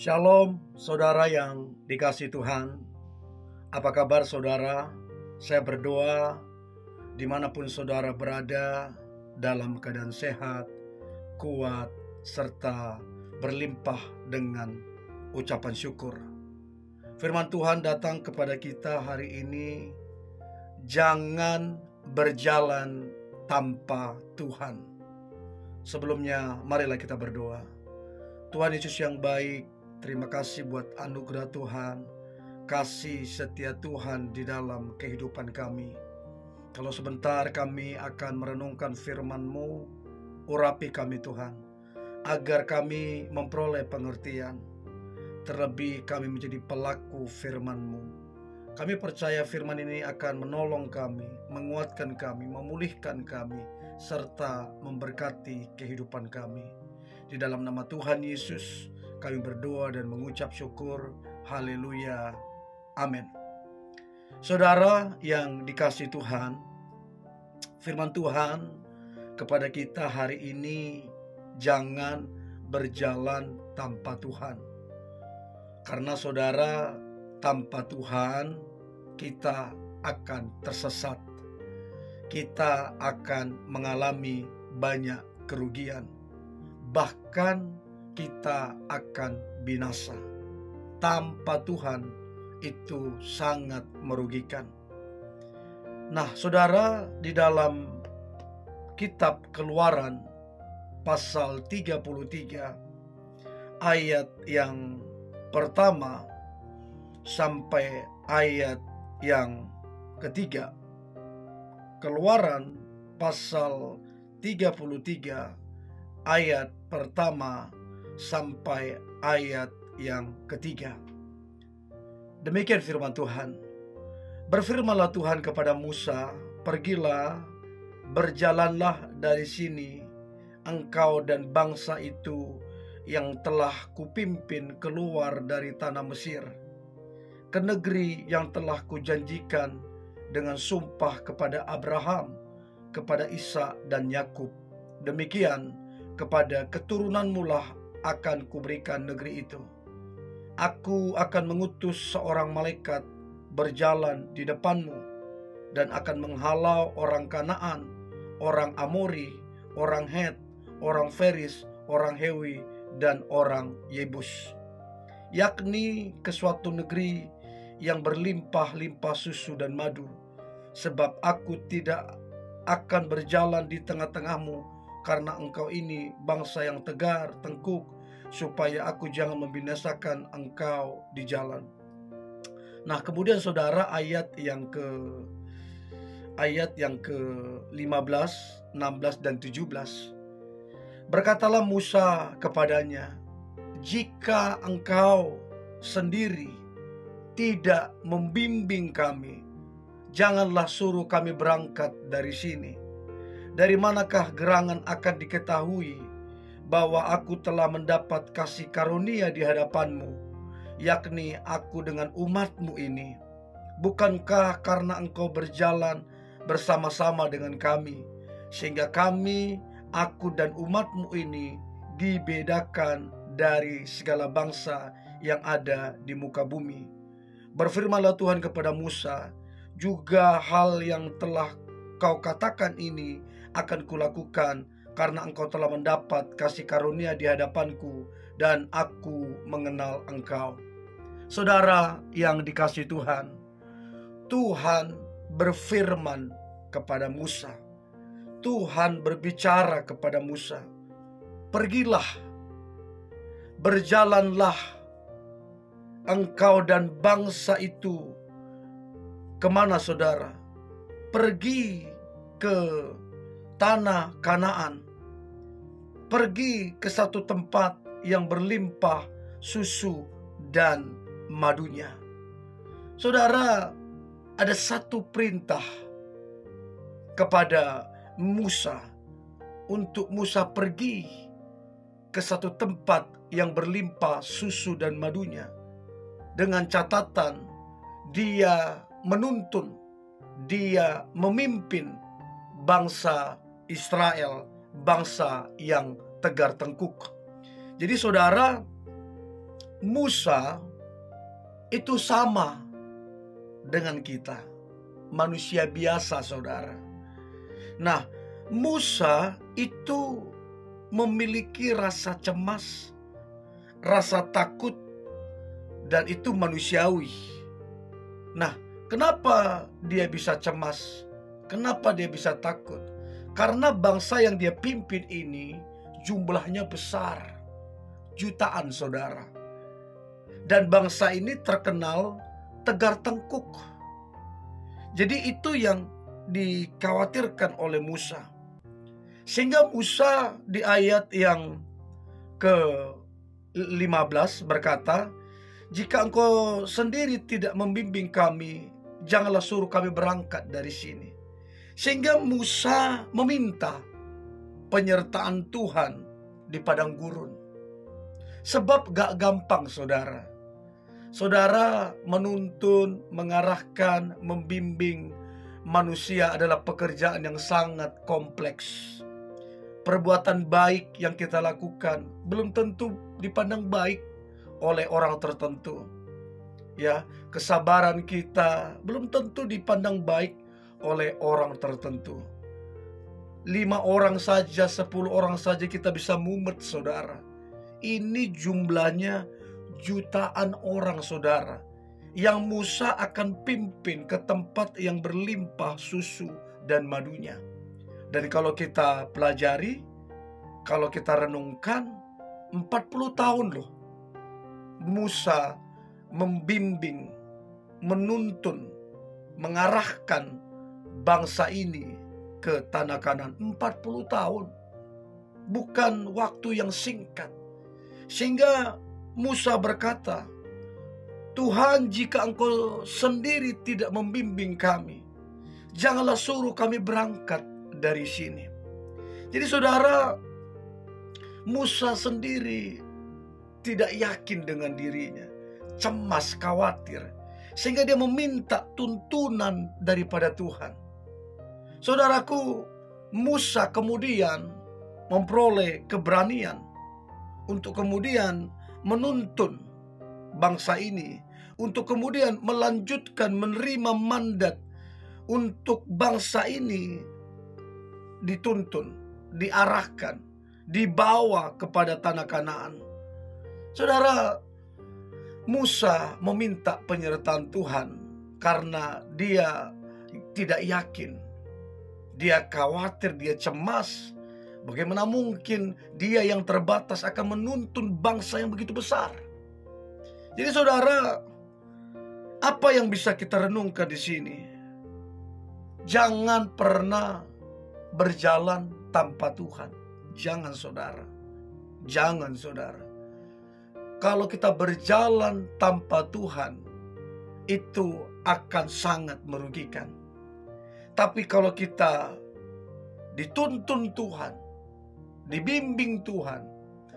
Shalom, saudara yang dikasihi Tuhan. Apa kabar saudara? Saya berdoa dimanapun saudara berada, dalam keadaan sehat, kuat, serta berlimpah dengan ucapan syukur. Firman Tuhan datang kepada kita hari ini, jangan berjalan tanpa Tuhan. Sebelumnya, marilah kita berdoa. Tuhan Yesus yang baik, terima kasih buat anugerah Tuhan, kasih setia Tuhan di dalam kehidupan kami. Kalau sebentar kami akan merenungkan firman-Mu, urapi kami Tuhan, agar kami memperoleh pengertian. Terlebih kami menjadi pelaku firman-Mu. Kami percaya firman ini akan menolong kami, menguatkan kami, memulihkan kami, serta memberkati kehidupan kami. Di dalam nama Tuhan Yesus, kami berdoa dan mengucap syukur. Haleluya. Amin. Saudara yang dikasihi Tuhan, firman Tuhan kepada kita hari ini, jangan berjalan tanpa Tuhan. Karena saudara, tanpa Tuhan kita akan tersesat. Kita akan mengalami banyak kerugian. Bahkan kita akan binasa. Tanpa Tuhan itu sangat merugikan. Nah, saudara, di dalam kitab Keluaran pasal 33 ayat yang pertama sampai ayat yang ketiga. Keluaran pasal 33 ayat pertama sampai ayat yang ketiga. Demikian firman Tuhan. Berfirmanlah Tuhan kepada Musa, pergilah, berjalanlah dari sini, engkau dan bangsa itu yang telah kupimpin keluar dari tanah Mesir, ke negeri yang telah kujanjikan dengan sumpah kepada Abraham, kepada Ishak dan Yakub. Demikian kepada keturunanmu lah akan kuberikan negeri itu. Aku akan mengutus seorang malaikat berjalan di depanmu dan akan menghalau orang Kanaan, orang Amori, orang Het, orang Feris, orang Hewi, dan orang Yebus, yakni ke suatu negeri yang berlimpah-limpah susu dan madu. Sebab aku tidak akan berjalan di tengah-tengahmu, karena engkau ini bangsa yang tegar, tengkuk, supaya aku jangan membinasakan engkau di jalan. Nah, kemudian saudara, ayat yang ke-15, 16 dan 17. Berkatalah Musa kepadanya, jika engkau sendiri tidak membimbing kami, janganlah suruh kami berangkat dari sini. Dari manakah gerangan akan diketahui bahwa aku telah mendapat kasih karunia di hadapanmu, yakni aku dengan umatmu ini? Bukankah karena engkau berjalan bersama-sama dengan kami, sehingga kami, aku dan umatmu ini, dibedakan dari segala bangsa yang ada di muka bumi? Berfirmanlah Tuhan kepada Musa, juga hal yang telah kau katakan ini akan kulakukan, karena engkau telah mendapat kasih karunia di hadapanku, dan aku mengenal engkau. Saudara yang dikasihi Tuhan, Tuhan berfirman kepada Musa. Tuhan berbicara kepada Musa, pergilah, berjalanlah engkau dan bangsa itu. Kemana saudara? Pergi ke tanah Kanaan. Pergi ke satu tempat yang berlimpah susu dan madunya. Saudara, ada satu perintah kepada Musa, untuk Musa pergi ke satu tempat yang berlimpah susu dan madunya, dengan catatan dia menuntun, dia memimpin bangsa Israel, bangsa yang tegar tengkuk. Jadi saudara, Musa itu sama dengan kita, manusia biasa, saudara. Nah, Musa itu memiliki rasa cemas, rasa takut, dan itu manusiawi. Nah, kenapa dia bisa cemas? Kenapa dia bisa takut? Karena bangsa yang dia pimpin ini jumlahnya besar, jutaan, saudara. Dan bangsa ini terkenal tegar tengkuk. Jadi itu yang dikhawatirkan oleh Musa. Sehingga Musa di ayat yang ke-15 berkata, "Jika engkau sendiri tidak membimbing kami, janganlah suruh kami berangkat dari sini." Sehingga Musa meminta penyertaan Tuhan di padang gurun. Sebab gak gampang, saudara. Saudara, menuntun, mengarahkan, membimbing manusia adalah pekerjaan yang sangat kompleks. Perbuatan baik yang kita lakukan belum tentu dipandang baik oleh orang tertentu. Ya, kesabaran kita belum tentu dipandang baik oleh orang tertentu. 5 orang saja, 10 orang saja kita bisa mumet, saudara. Ini jumlahnya jutaan orang, saudara, yang Musa akan pimpin ke tempat yang berlimpah susu dan madunya. Dan kalau kita pelajari, kalau kita renungkan, 40 tahun loh Musa membimbing, menuntun, mengarahkan bangsa ini ke tanah Kanaan. 40 tahun. Bukan waktu yang singkat. Sehingga Musa berkata, "Tuhan, jika engkau sendiri tidak membimbing kami, janganlah suruh kami berangkat dari sini." Jadi saudara, Musa sendiri tidak yakin dengan dirinya, cemas, khawatir, sehingga dia meminta tuntunan daripada Tuhan. Saudaraku, Musa kemudian memperoleh keberanian untuk kemudian menuntun bangsa ini, untuk kemudian melanjutkan menerima mandat untuk bangsa ini dituntun, diarahkan, dibawa kepada tanah Kanaan. Saudara, Musa meminta penyertaan Tuhan karena dia tidak yakin. Dia khawatir, dia cemas. Bagaimana mungkin dia yang terbatas akan menuntun bangsa yang begitu besar? Jadi saudara, apa yang bisa kita renungkan di sini? Jangan pernah berjalan tanpa Tuhan. Jangan, saudara. Jangan, saudara. Kalau kita berjalan tanpa Tuhan, itu akan sangat merugikan. Tapi kalau kita dituntun Tuhan, dibimbing Tuhan,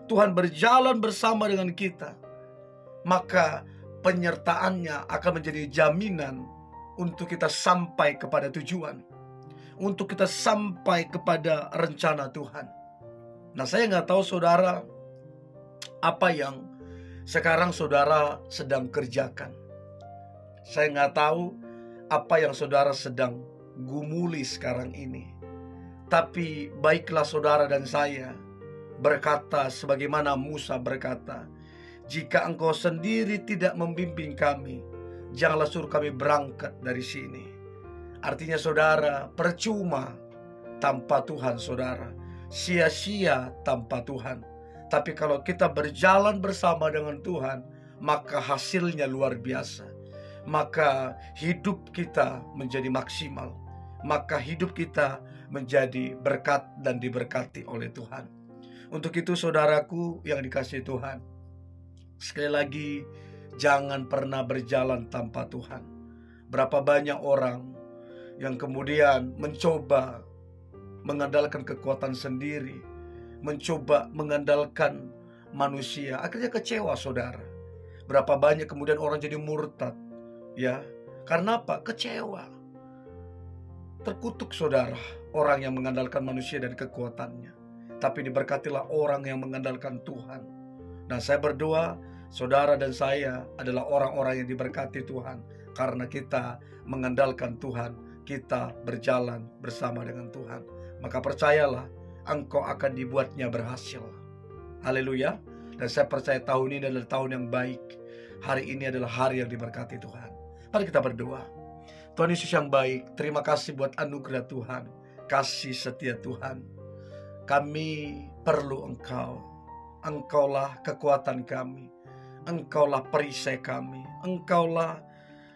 Tuhan berjalan bersama dengan kita, maka penyertaannya akan menjadi jaminan untuk kita sampai kepada tujuan, untuk kita sampai kepada rencana Tuhan. Nah, saya nggak tahu saudara apa yang sekarang saudara sedang kerjakan. Saya nggak tahu apa yang saudara sedang gumuli sekarang ini. Tapi baiklah saudara dan saya berkata sebagaimana Musa berkata, "Jika engkau sendiri tidak membimbing kami, janganlah suruh kami berangkat dari sini." Artinya saudara, percuma tanpa Tuhan, saudara. Sia-sia tanpa Tuhan. Tapi kalau kita berjalan bersama dengan Tuhan, maka hasilnya luar biasa. Maka hidup kita menjadi maksimal. Maka hidup kita menjadi berkat dan diberkati oleh Tuhan. Untuk itu saudaraku yang dikasihi Tuhan, sekali lagi, jangan pernah berjalan tanpa Tuhan. Berapa banyak orang yang kemudian mencoba mengandalkan kekuatan sendiri, mencoba mengandalkan manusia, akhirnya kecewa, saudara. Berapa banyak kemudian orang jadi murtad, ya, karena apa? Kecewa. Terkutuk, saudara, orang yang mengandalkan manusia dan kekuatannya. Tapi diberkatilah orang yang mengandalkan Tuhan. Dan saya berdoa, saudara dan saya adalah orang-orang yang diberkati Tuhan. Karena kita mengandalkan Tuhan, kita berjalan bersama dengan Tuhan. Maka percayalah, engkau akan dibuatnya berhasil. Haleluya. Dan saya percaya tahun ini adalah tahun yang baik. Hari ini adalah hari yang diberkati Tuhan. Mari kita berdoa. Tuhan Yesus yang baik, terima kasih buat anugerah Tuhan, kasih setia Tuhan. Kami perlu Engkau. Engkaulah kekuatan kami. Engkaulah perisai kami. Engkaulah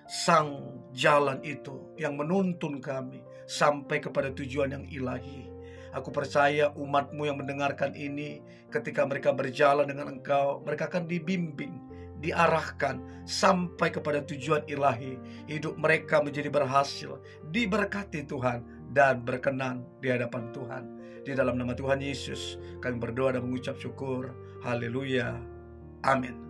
sang jalan itu yang menuntun kami sampai kepada tujuan yang ilahi. Aku percaya umat-Mu yang mendengarkan ini, ketika mereka berjalan dengan Engkau, mereka akan dibimbing, diarahkan sampai kepada tujuan ilahi. Hidup mereka menjadi berhasil, diberkati Tuhan, dan berkenan di hadapan Tuhan. Di dalam nama Tuhan Yesus kami berdoa dan mengucap syukur. Haleluya. Amin.